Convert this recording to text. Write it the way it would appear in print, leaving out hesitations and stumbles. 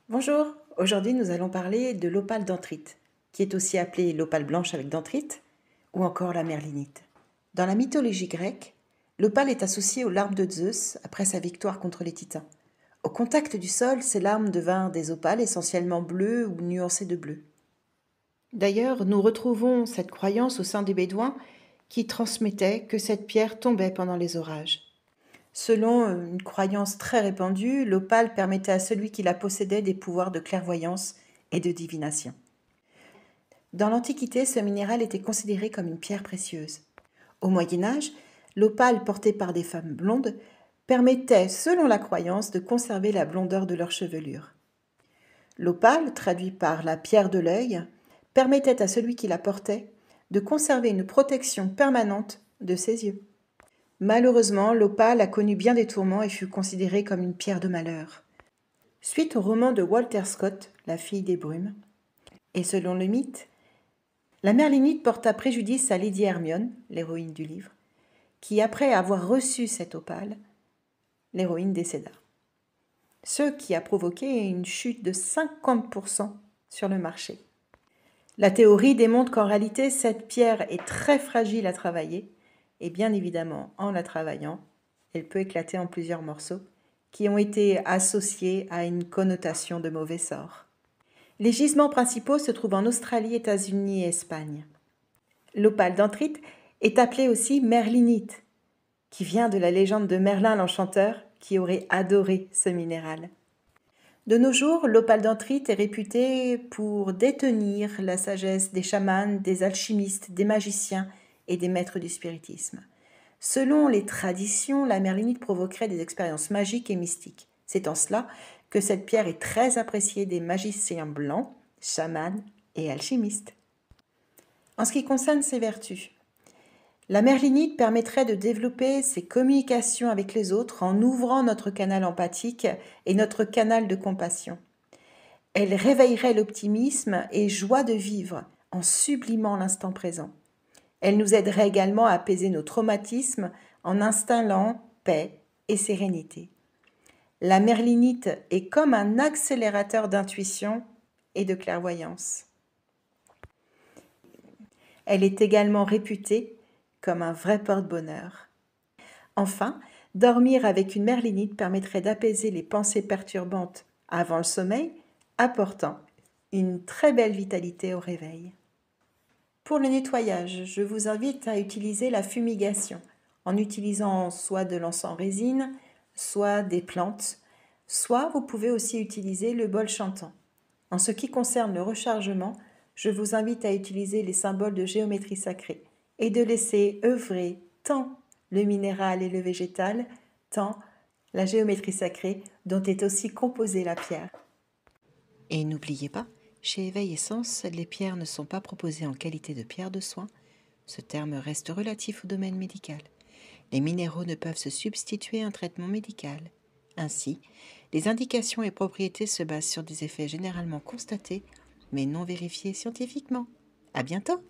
Bonjour, aujourd'hui nous allons parler de l'opale denthrite, qui est aussi appelée l'opale blanche avec denthrite, ou encore la merlinite. Dans la mythologie grecque, l'opale est associée aux larmes de Zeus après sa victoire contre les titans. Au contact du sol, ces larmes devinrent des opales essentiellement bleues ou nuancées de bleu. D'ailleurs, nous retrouvons cette croyance au sein des Bédouins qui transmettaient que cette pierre tombait pendant les orages. Selon une croyance très répandue, l'opale permettait à celui qui la possédait des pouvoirs de clairvoyance et de divination. Dans l'Antiquité, ce minéral était considéré comme une pierre précieuse. Au Moyen Âge, l'opale portée par des femmes blondes permettait, selon la croyance, de conserver la blondeur de leur chevelure. L'opale, traduit par la pierre de l'œil, permettait à celui qui la portait de conserver une protection permanente de ses yeux. Malheureusement, l'opale a connu bien des tourments et fut considérée comme une pierre de malheur. Suite au roman de Walter Scott, La fille des brumes, et selon le mythe, la merlinite porta préjudice à Lady Hermione, l'héroïne du livre, qui, après avoir reçu cette opale, l'héroïne décéda. Ce qui a provoqué une chute de 50% sur le marché. La théorie démontre qu'en réalité, cette pierre est très fragile à travailler, et bien évidemment, en la travaillant, elle peut éclater en plusieurs morceaux qui ont été associés à une connotation de mauvais sort. Les gisements principaux se trouvent en Australie, États-Unis et Espagne. L'opale denthrite est appelée aussi merlinite, qui vient de la légende de Merlin l'Enchanteur, qui aurait adoré ce minéral. De nos jours, l'opale denthrite est réputée pour détenir la sagesse des chamans, des alchimistes, des magiciens et des maîtres du spiritisme. Selon les traditions, la merlinite provoquerait des expériences magiques et mystiques. C'est en cela que cette pierre est très appréciée des magiciens blancs, chamans et alchimistes. En ce qui concerne ses vertus, la merlinite permettrait de développer ses communications avec les autres en ouvrant notre canal empathique et notre canal de compassion. Elle réveillerait l'optimisme et joie de vivre en sublimant l'instant présent. Elle nous aiderait également à apaiser nos traumatismes en installant paix et sérénité. La merlinite est comme un accélérateur d'intuition et de clairvoyance. Elle est également réputée comme un vrai porte-bonheur. Enfin, dormir avec une merlinite permettrait d'apaiser les pensées perturbantes avant le sommeil, apportant une très belle vitalité au réveil. Pour le nettoyage, je vous invite à utiliser la fumigation en utilisant soit de l'encens résine, soit des plantes, soit vous pouvez aussi utiliser le bol chantant. En ce qui concerne le rechargement, je vous invite à utiliser les symboles de géométrie sacrée et de laisser œuvrer tant le minéral et le végétal, tant la géométrie sacrée dont est aussi composée la pierre. Et n'oubliez pas, chez Éveil Essence, les pierres ne sont pas proposées en qualité de pierre de soin. Ce terme reste relatif au domaine médical. Les minéraux ne peuvent se substituer à un traitement médical. Ainsi, les indications et propriétés se basent sur des effets généralement constatés, mais non vérifiés scientifiquement. À bientôt!